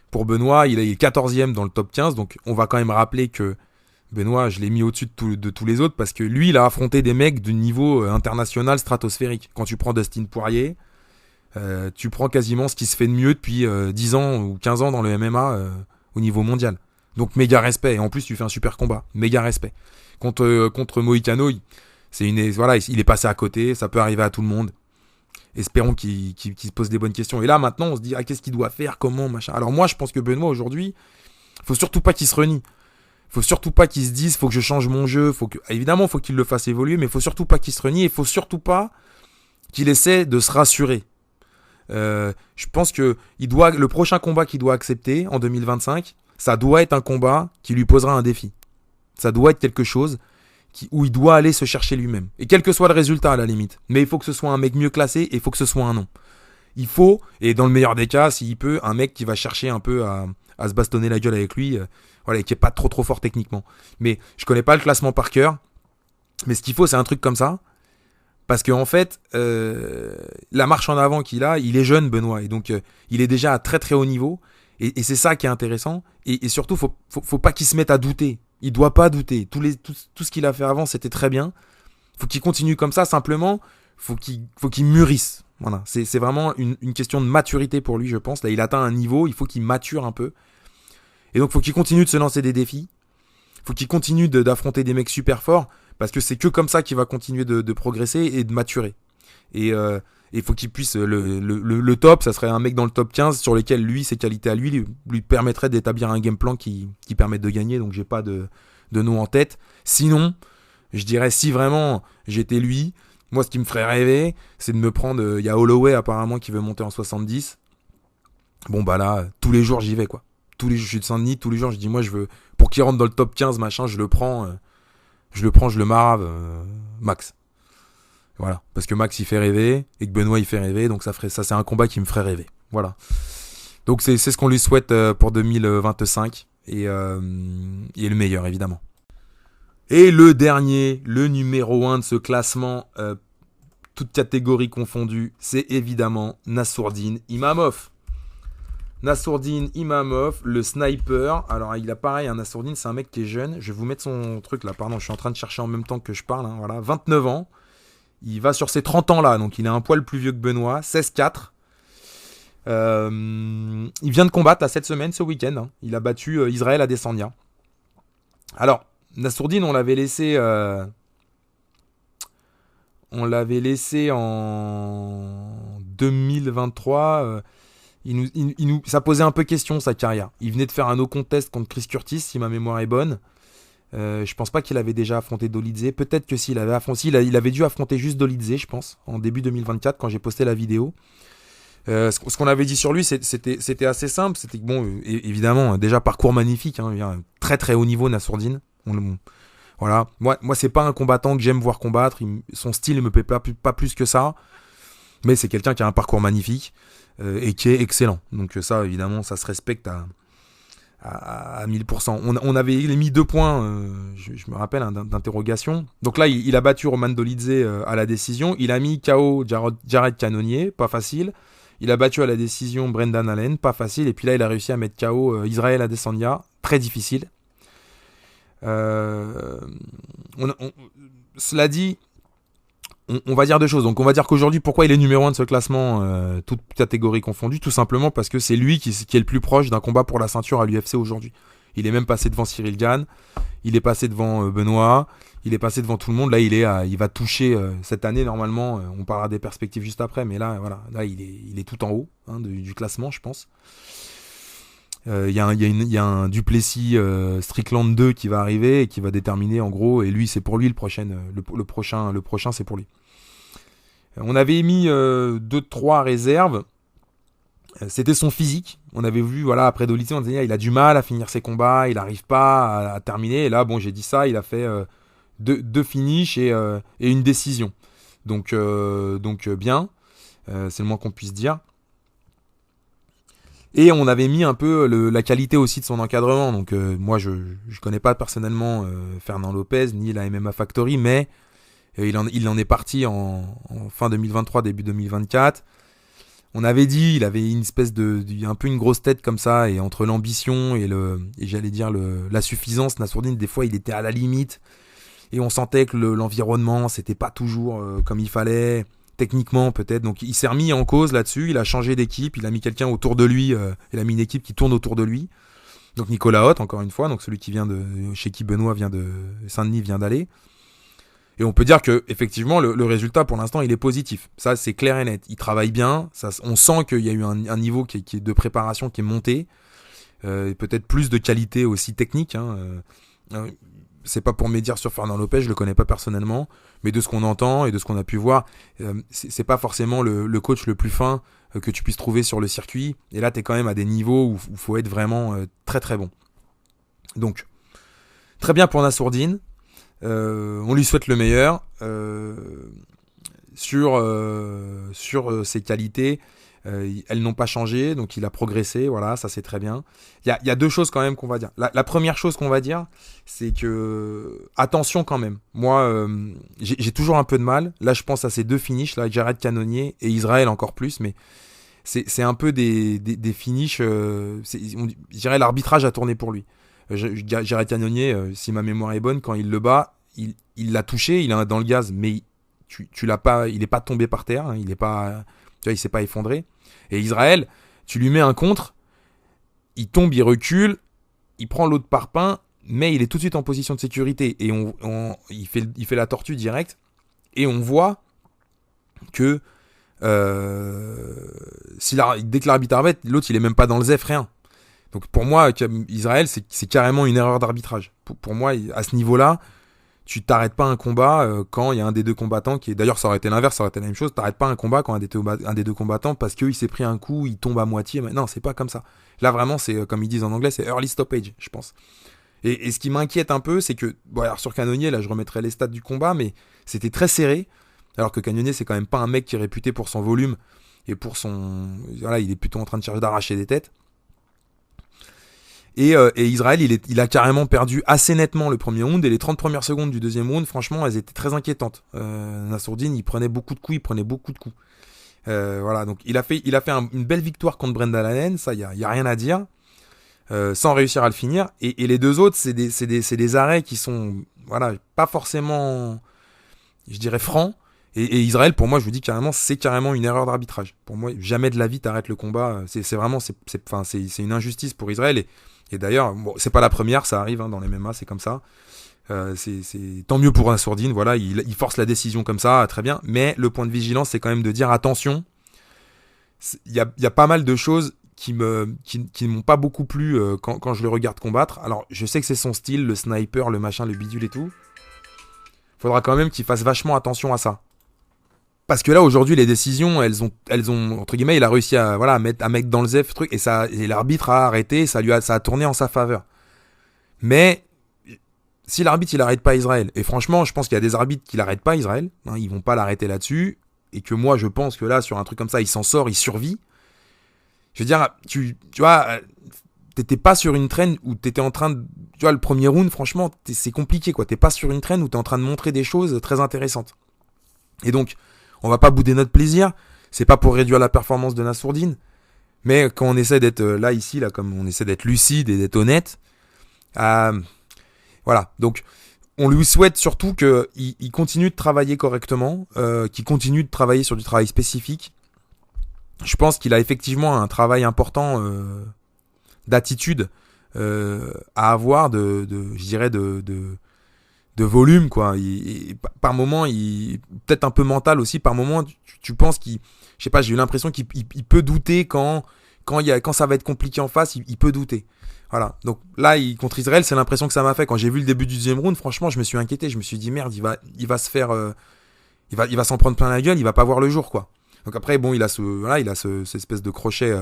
pour Benoît, il est 14e dans le top 15. Donc, on va quand même rappeler que Benoît, je l'ai mis au-dessus de tous les autres parce que lui, il a affronté des mecs de niveau international stratosphérique. Quand tu prends Dustin Poirier, tu prends quasiment ce qui se fait de mieux depuis 10 ans ou 15 ans dans le MMA au niveau mondial. Donc méga respect. Et en plus, tu fais un super combat. Méga respect. Contre Moïcano, il est passé à côté. Ça peut arriver à tout le monde. Espérons qu'il se pose des bonnes questions. Et là, maintenant, on se dit, qu'est-ce qu'il doit faire, comment, machin. Alors moi, je pense que Benoît, aujourd'hui, faut surtout pas qu'il se renie. Faut surtout pas qu'il se dise, faut que je change mon jeu. Évidemment, faut qu'il le fasse évoluer, mais faut surtout pas qu'il se renie. Et faut surtout pas qu'il essaie de se rassurer. Je pense que le prochain combat qu'il doit accepter en 2025, ça doit être un combat qui lui posera un défi. Ça doit être quelque chose où il doit aller se chercher lui-même. Et quel que soit le résultat à la limite. Mais il faut que ce soit un mec mieux classé et il faut que ce soit un nom. Il faut, et dans le meilleur des cas, s'il peut, un mec qui va chercher un peu à se bastonner la gueule avec lui, qui est pas trop fort techniquement. Mais je connais pas le classement par cœur. Mais ce qu'il faut, c'est un truc comme ça. Parce qu'en fait, la marche en avant qu'il a, il est jeune, Benoît. Et donc, il est déjà à très très haut niveau. Et c'est ça qui est intéressant. Et surtout, faut pas qu'il se mette à douter. Il doit pas douter. Tout ce qu'il a fait avant, c'était très bien. Faut qu'il continue comme ça. Simplement, faut qu'il mûrisse. Voilà. C'est vraiment une question de maturité pour lui, je pense. Là, il atteint un niveau. Il faut qu'il mature un peu. Et donc, faut qu'il continue de se lancer des défis. Faut qu'il continue d'affronter des mecs super forts. Parce que c'est que comme ça qu'il va continuer de progresser et de maturer. Et il faut qu'il puisse... Le top, ça serait un mec dans le top 15 sur lesquels lui, ses qualités à lui permettraient d'établir un game plan qui permette de gagner. Donc j'ai pas de nom en tête. Sinon, je dirais si vraiment j'étais lui, moi ce qui me ferait rêver, c'est de me prendre... Il y a Holloway apparemment qui veut monter en 70. Bon bah là, tous les jours j'y vais quoi. Tous les jours, je suis de Saint-Denis, tous les jours je dis moi je veux... Pour qu'il rentre dans le top 15 machin, je le prends... je le marave, Max. Voilà. Parce que Max, il fait rêver, et que Benoît, il fait rêver, donc ça, c'est un combat qui me ferait rêver. Voilà. Donc, c'est ce qu'on lui souhaite pour 2025, et le meilleur, évidemment. Et le dernier, le numéro 1 de ce classement, toutes catégories confondues, c'est évidemment Nassourdine Imamov. Nassourdine Imamov, le sniper. Alors, il a pareil, un Nassourdine, c'est un mec qui est jeune. Je vais vous mettre son truc là, pardon, je suis en train de chercher en même temps que je parle. Hein, voilà, 29 ans. Il va sur ses 30 ans là, donc il est un poil plus vieux que Benoît. 16-4. Il vient de combattre à cette semaine, ce week-end. Hein. Il a battu Israël Adesanya. Alors, Nassourdine, on l'avait laissé en 2023. Ça posait un peu question, sa carrière. Il venait de faire un no contest contre Chris Curtis, si ma mémoire est bonne. Je pense pas qu'il avait déjà affronté Dolidze. Peut-être que s'il avait affronté, il avait dû affronter juste Dolidze, je pense, en début 2024, quand j'ai posté la vidéo. Ce qu'on avait dit sur lui, c'était assez simple. C'était que, bon, évidemment, déjà parcours magnifique, hein, très très haut niveau, Nassourdine. Voilà. Moi, c'est pas un combattant que j'aime voir combattre. Son style ne me plaît pas plus que ça. Mais c'est quelqu'un qui a un parcours magnifique et qui est excellent. Donc ça, évidemment, ça se respecte à 1000%. On avait mis 2 points, je me rappelle, d'interrogation. Donc là, il a battu Roman Dolidze à la décision. Il a mis KO Jared Cannonier, pas facile. Il a battu à la décision Brendan Allen, pas facile. Et puis là, il a réussi à mettre KO Israël Adesanya, très difficile. Cela dit, on va dire 2 choses. Donc on va dire qu'aujourd'hui, pourquoi il est numéro 1 de ce classement, toutes catégories confondues, tout simplement parce que c'est lui qui est le plus proche d'un combat pour la ceinture à l'UFC aujourd'hui. Il est même passé devant Cyril Gane, il est passé devant Benoît, il est passé devant tout le monde. Là, il va toucher cette année normalement. On parlera des perspectives juste après, mais là, voilà, là il est tout en haut du classement, je pense. Il y a un Duplessis Strickland 2 qui va arriver et qui va déterminer en gros, et lui c'est pour lui le prochain c'est pour lui. On avait mis 2-3 réserves. C'était son physique. On avait vu, voilà, après Dolidze, on disait il a du mal à finir ses combats, il n'arrive pas à terminer. Et là, bon, j'ai dit ça, il a fait 2 finishes et une décision. Donc bien, c'est le moins qu'on puisse dire. Et on avait mis un peu la qualité aussi de son encadrement. Donc moi, je connais pas personnellement Fernand Lopez ni la MMA Factory, mais il en est parti en fin 2023, début 2024. On avait dit, il avait une espèce un peu une grosse tête comme ça, et entre l'ambition et j'allais dire la suffisance, Nassourdine, des fois, il était à la limite. Et on sentait que l'environnement, c'était pas toujours comme il fallait. Techniquement peut-être, donc il s'est remis en cause là-dessus, il a changé d'équipe, il a mis quelqu'un autour de lui, il a mis une équipe qui tourne autour de lui, donc Nicolas Hoth encore une fois, donc celui qui vient chez qui Benoît Saint-Denis vient d'aller, et on peut dire que effectivement le résultat pour l'instant il est positif, ça c'est clair et net, il travaille bien, on sent qu'il y a eu un niveau qui est de préparation qui est monté, et peut-être plus de qualité aussi technique, c'est pas pour médire sur Fernand Lopez, je le connais pas personnellement, mais de ce qu'on entend et de ce qu'on a pu voir, c'est pas forcément le coach le plus fin que tu puisses trouver sur le circuit. Et là, t'es quand même à des niveaux où il faut être vraiment très très bon. Donc, très bien pour Nassourdine. On lui souhaite le meilleur sur ses qualités. Elles n'ont pas changé, donc il a progressé, voilà, ça c'est très bien. Il y a 2 choses quand même qu'on va dire. La première chose qu'on va dire, c'est que attention quand même. Moi, j'ai toujours un peu de mal. Là, je pense à ces 2 finishes, là, Jared Cannonier et Israël encore plus, mais c'est un peu des finishes. Je dirais l'arbitrage a tourné pour lui. Jared Cannonier, si ma mémoire est bonne, quand il le bat, il l'a touché, il est dans le gaz, mais tu l'as pas, il est pas tombé par terre, il est pas, tu vois, il s'est pas effondré. Et Israël, tu lui mets un contre, il tombe, il recule, il prend l'autre parpaing, mais il est tout de suite en position de sécurité. Et il fait la tortue direct. Et on voit que dès que l'arbitre arrête, l'autre il est même pas dans le zef, rien. Donc pour moi, Israël, c'est carrément une erreur d'arbitrage. Pour moi, à ce niveau-là, tu t'arrêtes pas un combat quand il y a un des 2 combattants qui est... D'ailleurs, ça aurait été l'inverse, ça aurait été la même chose. T'arrêtes pas un combat quand un des 2 combattants parce qu'il s'est pris un coup, il tombe à moitié. Mais non, c'est pas comme ça. Là, vraiment, c'est comme ils disent en anglais, c'est early stoppage, je pense. Et ce qui m'inquiète un peu, c'est que... Bon, alors sur Cannonier, là, je remettrai les stats du combat, mais c'était très serré. Alors que Cannonier, c'est quand même pas un mec qui est réputé pour son volume et pour son... Voilà, il est plutôt en train de chercher d'arracher des têtes. Et Israël, il a carrément perdu assez nettement le premier round, et les 30 premières secondes du deuxième round, franchement, elles étaient très inquiétantes. Nassourdine, il prenait beaucoup de coups, Voilà, donc il a fait une belle victoire contre Brendan Allen, ça, y a rien à dire, sans réussir à le finir. Et les 2 autres, c'est des arrêts qui sont, voilà, pas forcément, je dirais, francs, Et Israël, pour moi, je vous dis carrément, c'est carrément une erreur d'arbitrage. Pour moi, jamais de la vie t'arrêtes le combat. C'est vraiment, c'est une injustice pour Israël. Et d'ailleurs, bon, c'est pas la première, ça arrive dans les MMA, c'est comme ça. C'est tant mieux pour Nassourdine, voilà, il force la décision comme ça, très bien. Mais le point de vigilance, c'est quand même de dire attention. Il y a pas mal de choses qui ne m'ont pas beaucoup plu quand je le regarde combattre. Alors, je sais que c'est son style, le sniper, le machin, le bidule et tout. Faudra quand même qu'il fasse vachement attention à ça. Parce que là, aujourd'hui, les décisions, elles ont entre guillemets, il a réussi à mettre dans le zef truc, et l'arbitre a arrêté, ça a tourné en sa faveur. Mais si l'arbitre il arrête pas Israël, et franchement, je pense qu'il y a des arbitres qui l'arrêtent pas Israël, ils vont pas l'arrêter là-dessus, et que moi, je pense que là, sur un truc comme ça, il s'en sort, il survit. Je veux dire, tu vois, t'étais pas sur une traîne où t'étais en train de, tu vois, le premier round, franchement, c'est compliqué, quoi. T'es pas sur une traîne où t'es en train de montrer des choses très intéressantes. Et donc, on va pas bouder notre plaisir. C'est pas pour réduire la performance de Nassourdine. Mais quand on essaie d'être là, ici, là, comme on essaie d'être lucide et d'être honnête, voilà. Donc, on lui souhaite surtout qu'il continue de travailler correctement, qu'il continue de travailler sur du travail spécifique. Je pense qu'il a effectivement un travail important d'attitude à avoir, je dirais, de volume, quoi. Par moment, peut-être un peu mental aussi. Par moment, tu penses qu'il, je sais pas, j'ai eu l'impression qu'il peut douter quand ça va être compliqué en face, il peut douter. Voilà. Donc là, contre Israël, c'est l'impression que ça m'a fait. Quand j'ai vu le début du deuxième round, franchement, je me suis inquiété. Je me suis dit merde, il va se faire, il va s'en prendre plein la gueule. Il va pas voir le jour, quoi. Donc après, bon, il a cette espèce de crochet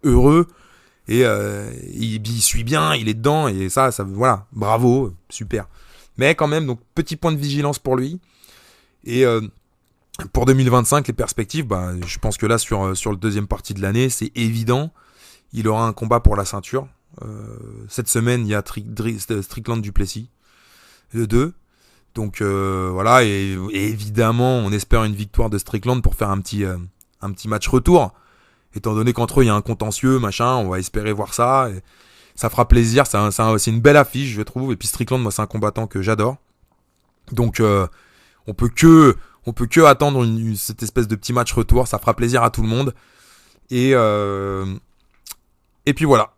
heureux. Et il suit bien, il est dedans, et ça, voilà, bravo, super. Mais quand même, donc petit point de vigilance pour lui. Et pour 2025, les perspectives, je pense que là, sur le deuxième partie de l'année, c'est évident, il aura un combat pour la ceinture. Cette semaine, il y a Strickland Duplessis, le 2. Donc voilà, et évidemment, on espère une victoire de Strickland pour faire un petit match retour. Étant donné qu'entre eux, il y a un contentieux, machin, on va espérer voir ça. Et ça fera plaisir, c'est une belle affiche, je trouve. Et puis Strickland, moi, c'est un combattant que j'adore. Donc, on peut que attendre cette espèce de petit match retour. Ça fera plaisir à tout le monde. Et puis voilà.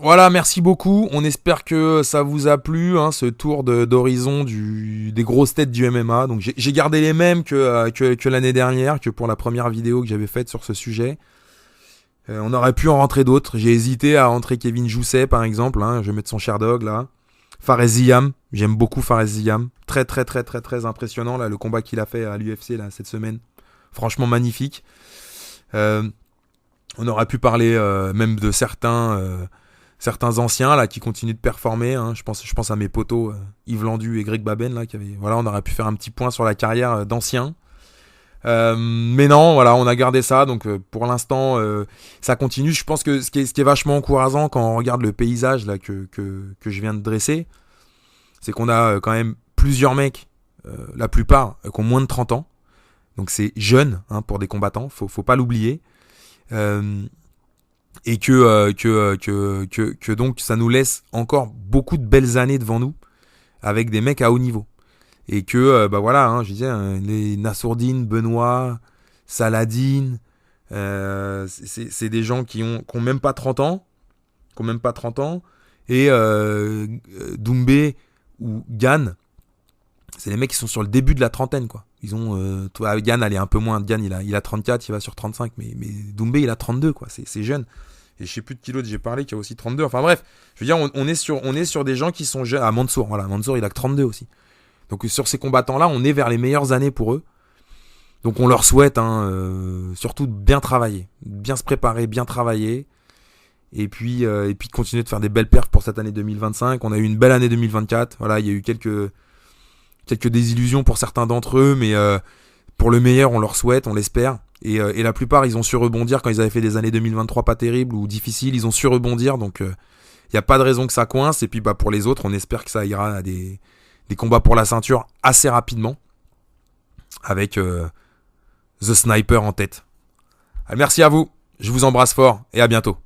Voilà, merci beaucoup. On espère que ça vous a plu, ce tour d'horizon des grosses têtes du MMA. Donc j'ai gardé les mêmes que l'année dernière, que pour la première vidéo que j'avais faite sur ce sujet. On aurait pu en rentrer d'autres. J'ai hésité à rentrer Kevin Jousset, par exemple. Je vais mettre son Sherdog là. Fares Ziam, j'aime beaucoup Fares Ziam. Très très très très très impressionnant là, le combat qu'il a fait à l'UFC là cette semaine. Franchement magnifique. On aurait pu parler même de certains anciens là qui continuent de performer, je pense à mes potos Yves Landu et Greg Baben là on aurait pu faire un petit point sur la carrière d'anciens. Mais non, voilà, on a gardé ça, donc pour l'instant ça continue. Je pense que ce qui est vachement encourageant quand on regarde le paysage là que je viens de dresser, c'est qu'on a quand même plusieurs mecs, la plupart qui ont moins de 30 ans. Donc c'est jeune pour des combattants, faut pas l'oublier. Et que donc ça nous laisse encore beaucoup de belles années devant nous avec des mecs à haut niveau. Et que je disais les Nassourdine, Benoît, Saladin, c'est des gens qui ont même pas 30 ans, et Doumbé ou Gann, c'est les mecs qui sont sur le début de la trentaine, quoi. Ils ont Gann, elle est un peu moins, Gann il a 34, il va sur 35, mais Doumbé il a 32, quoi. C'est jeune. Et je sais plus de qui l'autre j'ai parlé qui a aussi 32. Enfin bref, je veux dire, on est sur des gens qui sont jeunes. Mansour, voilà, Mansour il a que 32 aussi. Donc sur ces combattants-là, on est vers les meilleures années pour eux. Donc on leur souhaite surtout de bien travailler, bien se préparer, bien travailler. Et puis continuer de faire des belles perfs pour cette année 2025. On a eu une belle année 2024. Voilà, il y a eu quelques désillusions pour certains d'entre eux, mais pour le meilleur, on leur souhaite, on l'espère. Et la plupart, ils ont su rebondir quand ils avaient fait des années 2023 pas terribles ou difficiles. Ils ont su rebondir, donc il n'y a pas de raison que ça coince. Et puis pour les autres, on espère que ça ira à des combats pour la ceinture assez rapidement, avec The Sniper en tête. Merci à vous, je vous embrasse fort et à bientôt.